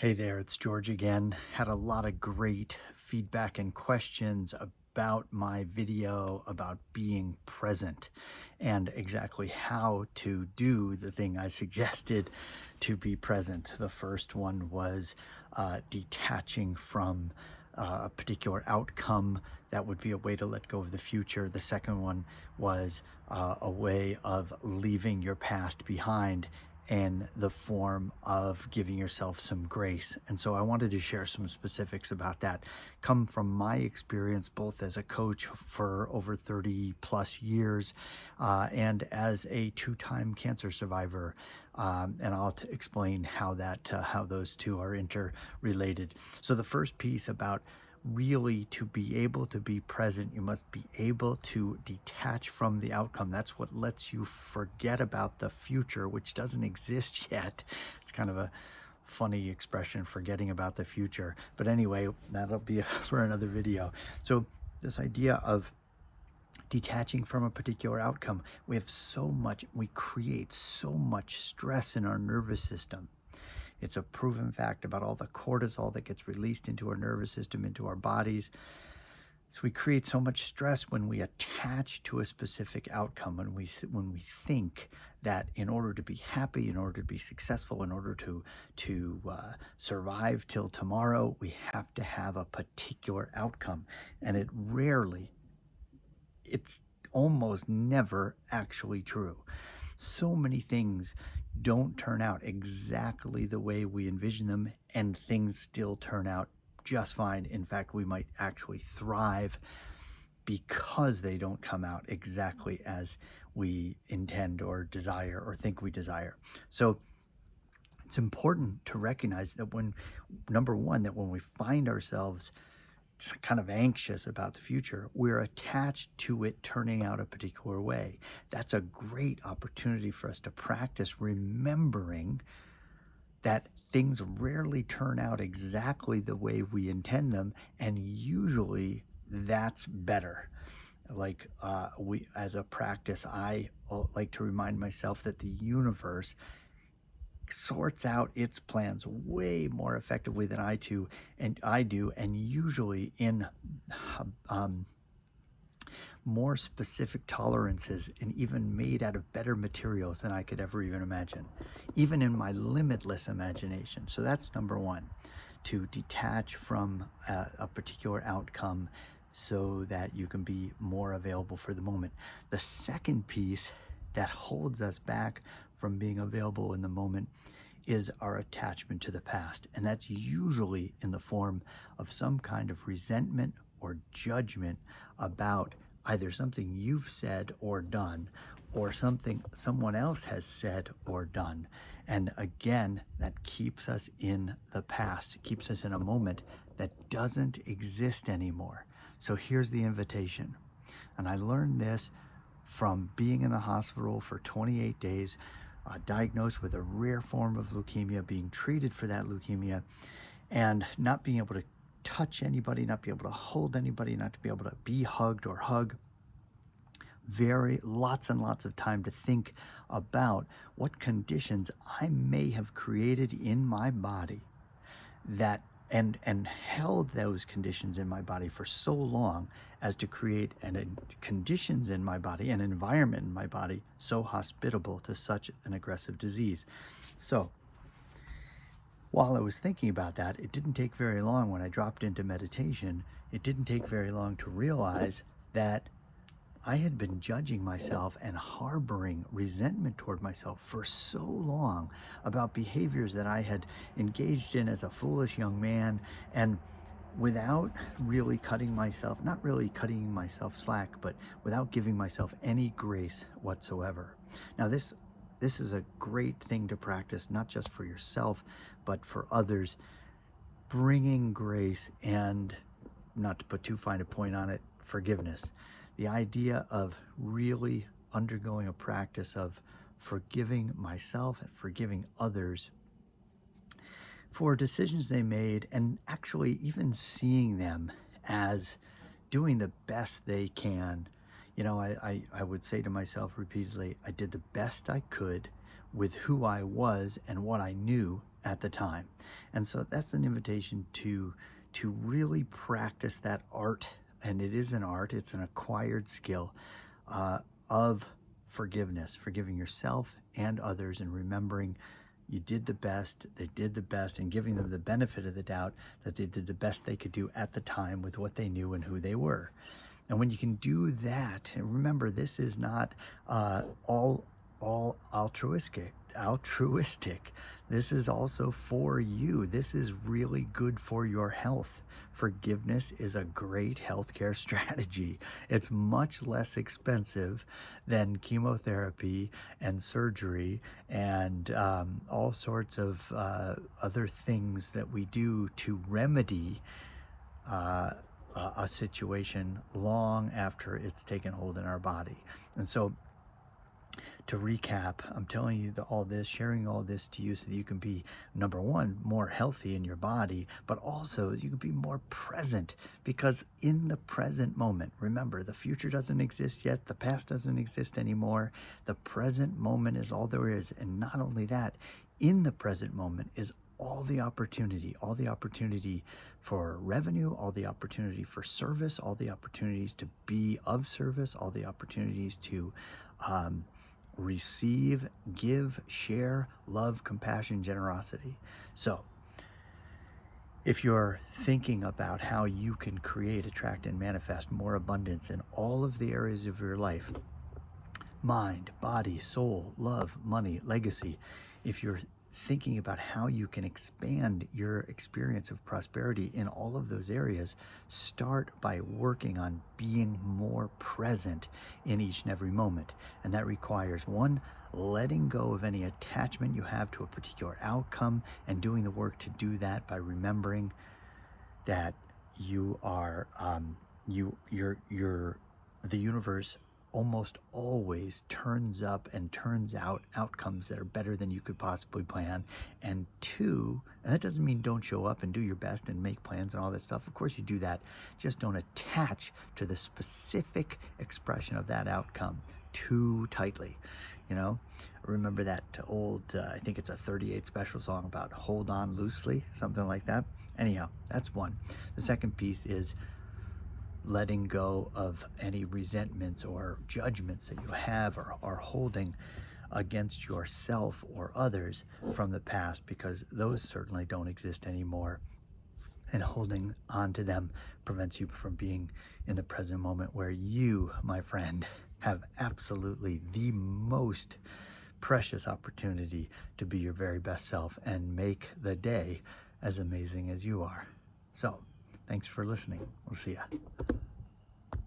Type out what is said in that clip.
Hey there, it's George again. Had a lot of great feedback and questions about my video about being present and exactly how to do the thing I suggested to be present. The first one was detaching from a particular outcome. That would be a way to let go of the future. The second one was a way of leaving your past behind in the form of giving yourself some grace. And so I wanted to share some specifics about that. Come from my experience, both as a coach for over 30 plus years and as a two-time cancer survivor. And I'll explain how how those two are interrelated. So the first piece about really to be able to be present, you must be able to detach from the outcome. That's what lets you forget about the future, which doesn't exist yet. It's kind of a funny expression, forgetting about the future. But anyway, that'll be for another video. So this idea of detaching from a particular outcome, we create so much stress in our nervous system. It's a proven fact about all the cortisol that gets released into our nervous system, into our bodies. So we create so much stress when we attach to a specific outcome, when we think that in order to be happy, in order to be successful, in order to survive till tomorrow, we have to have a particular outcome, and it's almost never actually true. So many things don't turn out exactly the way we envision them, and things still turn out just fine. In fact, we might actually thrive because they don't come out exactly as we intend or desire or think we desire. So it's important to recognize that number one, that when we find ourselves kind of anxious about the future, we're attached to it turning out a particular way. That's a great opportunity for us to practice remembering that things rarely turn out exactly the way we intend them, and usually that's better. As a practice, I like to remind myself that the universe sorts out its plans way more effectively than I do, and usually in um, more specific tolerances, and even made out of better materials than I could ever even imagine, even in my limitless imagination. So that's number one, to detach from a particular outcome so that you can be more available for the moment. The second piece that holds us back from being available in the moment is our attachment to the past. And that's usually in the form of some kind of resentment or judgment about either something you've said or done, or something someone else has said or done. And again, that keeps us in the past, it keeps us in a moment that doesn't exist anymore. So here's the invitation. And I learned this from being in the hospital for 28 days, diagnosed with a rare form of leukemia, being treated for that leukemia, and not being able to touch anybody, not be able to hold anybody, not to be able to be hugged or hug. Lots and lots of time to think about what conditions I may have created in my body that and held those conditions in my body for so long as to create conditions in my body, an environment in my body so hospitable to such an aggressive disease. So while I was thinking about that, it didn't take very long when I dropped into meditation. It didn't take very long to realize that I had been judging myself and harboring resentment toward myself for so long about behaviors that I had engaged in as a foolish young man, and without really not really cutting myself slack, but without giving myself any grace whatsoever. Now, this is a great thing to practice, not just for yourself, but for others, bringing grace and, not to put too fine a point on it, forgiveness. The idea of really undergoing a practice of forgiving myself and forgiving others for decisions they made, and actually even seeing them as doing the best they can. You know, I would say to myself repeatedly, I did the best I could with who I was and what I knew at the time. And so that's an invitation to really practice that art. And it is an art, it's an acquired skill uh, of forgiveness, forgiving yourself and others, and remembering you did the best, they did the best, and giving them the benefit of the doubt that they did the best they could do at the time with what they knew and who they were. And when you can do that, and remember, this is not all altruistic. This is also for you. This is really good for your health. Forgiveness is a great healthcare strategy. It's much less expensive than chemotherapy and surgery and all sorts of other things that we do to remedy uh, a situation long after it's taken hold in our body. And so, to recap, I'm telling you all this, sharing all this to you so that you can be, number one, more healthy in your body, but also you can be more present, because in the present moment, remember, the future doesn't exist yet, the past doesn't exist anymore. The present moment is all there is. And not only that, in the present moment is all the opportunity for revenue, all the opportunity for service, all the opportunities to be of service, all the opportunities to receive, give, share, love, compassion, generosity. So, if you're thinking about how you can create, attract, and manifest more abundance in all of the areas of your life, mind, body, soul, love, money, legacy, if you're thinking about how you can expand your experience of prosperity in all of those areas, start by working on being more present in each and every moment. And that requires, one, letting go of any attachment you have to a particular outcome, and doing the work to do that by remembering that you are you're the universe almost always turns up and turns out outcomes that are better than you could possibly plan. And two, and that doesn't mean don't show up and do your best and make plans and all that stuff. Of course you do that. Just don't attach to the specific expression of that outcome too tightly. You know, remember that old, I think it's a 38 special song about hold on loosely, something like that. Anyhow, that's one. The second piece is letting go of any resentments or judgments that you have or are holding against yourself or others from the past, because those certainly don't exist anymore. And holding on to them prevents you from being in the present moment, where you, my friend, have absolutely the most precious opportunity to be your very best self and make the day as amazing as you are. So, thanks for listening. We'll see ya.